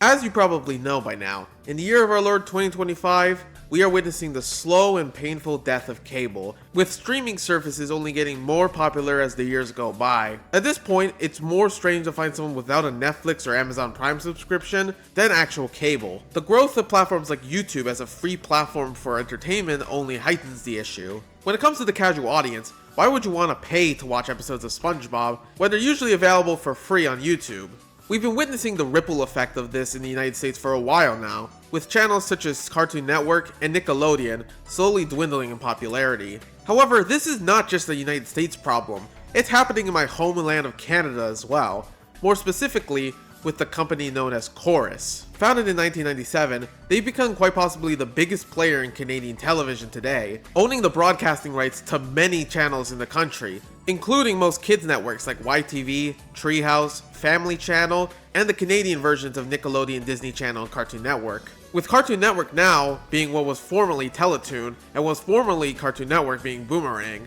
As you probably know by now, in the year of our Lord 2025, we are witnessing the slow and painful death of cable, with streaming services only getting more popular as the years go by. At this point, it's more strange to find someone without a Netflix or Amazon Prime subscription than actual cable. The growth of platforms like YouTube as a free platform for entertainment only heightens the issue. When it comes to the casual audience, why would you want to pay to watch episodes of SpongeBob when they're usually available for free on YouTube? We've been witnessing the ripple effect of this in the United States for a while now, with channels such as Cartoon Network and Nickelodeon slowly dwindling in popularity. However, this is not just a United States problem, it's happening in my homeland of Canada as well, more specifically with the company known as Corus. Founded in 1997, they've become quite possibly the biggest player in Canadian television today, owning the broadcasting rights to many channels in the country, including most kids networks like YTV, Treehouse, Family Channel, and the Canadian versions of Nickelodeon, Disney Channel, and Cartoon Network. With Cartoon Network now being what was formerly Teletoon, and was formerly Cartoon Network being Boomerang.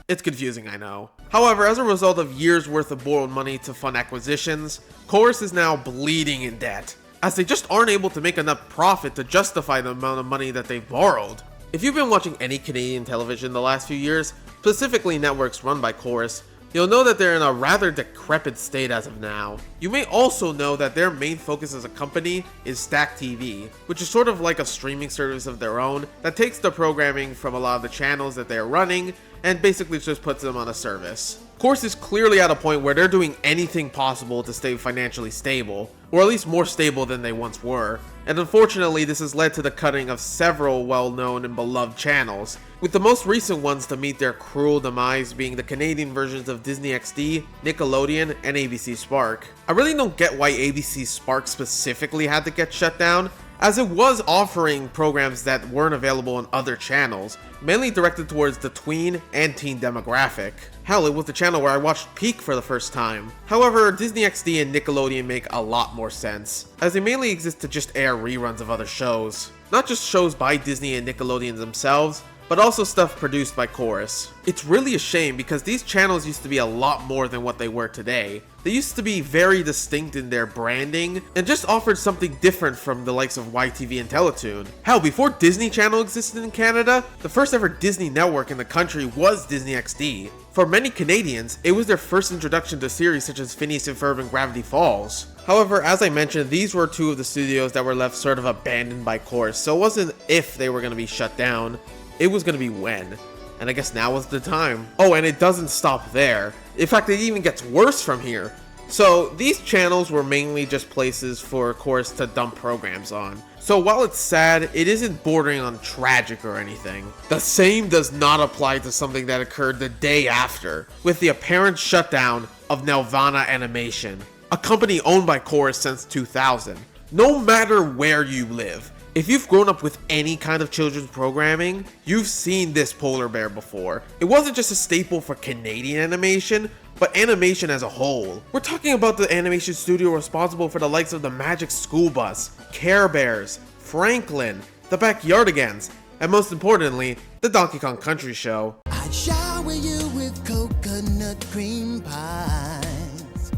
It's confusing, I know. However, as a result of years worth of borrowed money to fund acquisitions, Corus is now bleeding in debt, as they just aren't able to make enough profit to justify the amount of money that they've borrowed. If you've been watching any Canadian television the last few years, specifically networks run by Corus, you'll know that they're in a rather decrepit state as of now. You may also know that their main focus as a company is Stack TV, which is sort of like a streaming service of their own that takes the programming from a lot of the channels that they're running and basically just puts them on a service. Corus is clearly at a point where they're doing anything possible to stay financially stable, or at least more stable than they once were, and unfortunately this has led to the cutting of several well-known and beloved channels, with the most recent ones to meet their cruel demise being the Canadian versions of Disney XD, Nickelodeon, and ABC Spark. I really don't get why ABC Spark specifically had to get shut down, as it was offering programs that weren't available on other channels, mainly directed towards the tween and teen demographic. Hell, it was the channel where I watched Peak for the first time. However, Disney XD and Nickelodeon make a lot more sense, as they mainly exist to just air reruns of other shows. Not just shows by Disney and Nickelodeon themselves, but also stuff produced by Corus. It's really a shame because these channels used to be a lot more than what they were today. They used to be very distinct in their branding and just offered something different from the likes of YTV and Teletoon. Hell, before Disney Channel existed in Canada, the first ever Disney network in the country was Disney XD. For many Canadians, it was their first introduction to series such as Phineas and Ferb and Gravity Falls. However, as I mentioned, these were two of the studios that were left sort of abandoned by Corus, so it wasn't if they were going to be shut down, it was going to be when. And I guess now was the time. Oh, and it doesn't stop there. In fact, it even gets worse from here. So these channels were mainly just places for Corus to dump programs on. So while it's sad, it isn't bordering on tragic or anything. The same does not apply to something that occurred the day after, with the apparent shutdown of Nelvana Animation, a company owned by Corus since 2000. No matter where you live, if you've grown up with any kind of children's programming, you've seen this polar bear before. It wasn't just a staple for Canadian animation, but animation as a whole. We're talking about the animation studio responsible for the likes of the Magic School Bus, Care Bears, Franklin, the Backyardigans, and most importantly, the Donkey Kong Country Show. I'd shower you with coconut cream pies.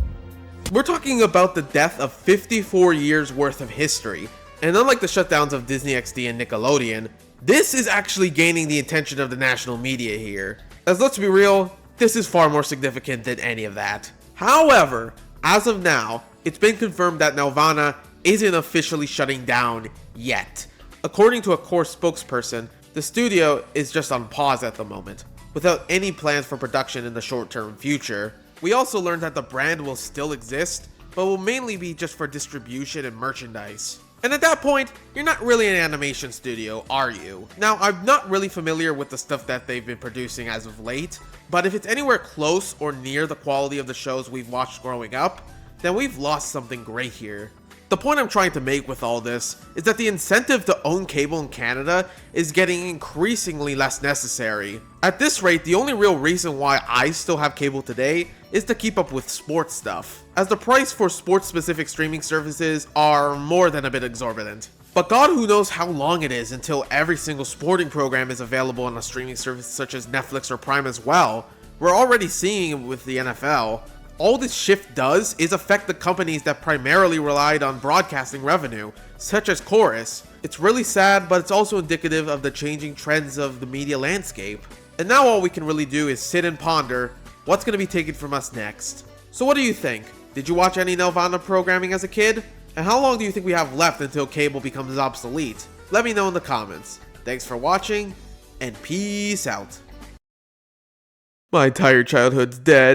We're talking about the death of 54 years worth of history. And unlike the shutdowns of Disney XD and Nickelodeon, this is actually gaining the attention of the national media here. As let's be real, this is far more significant than any of that. However, as of now, it's been confirmed that Nelvana isn't officially shutting down yet. According to a Corus spokesperson, the studio is just on pause at the moment, without any plans for production in the short-term future. We also learned that the brand will still exist, but will mainly be just for distribution and merchandise. And at that point, you're not really an animation studio, are you? Now, I'm not really familiar with the stuff that they've been producing as of late, but if it's anywhere close or near the quality of the shows we've watched growing up, then we've lost something great here. The point I'm trying to make with all this is that the incentive to own cable in Canada is getting increasingly less necessary. At this rate, the only real reason why I still have cable today is to keep up with sports stuff, as the price for sports-specific streaming services are more than a bit exorbitant. But God who knows how long it is until every single sporting program is available on a streaming service such as Netflix or Prime as well. We're already seeing it with the NFL. All this shift does is affect the companies that primarily relied on broadcasting revenue, such as Corus. It's really sad, but it's also indicative of the changing trends of the media landscape. And now all we can really do is sit and ponder what's going to be taken from us next. So what do you think? Did you watch any Nelvana programming as a kid? And how long do you think we have left until cable becomes obsolete? Let me know in the comments. Thanks for watching, and peace out. My entire childhood's dead.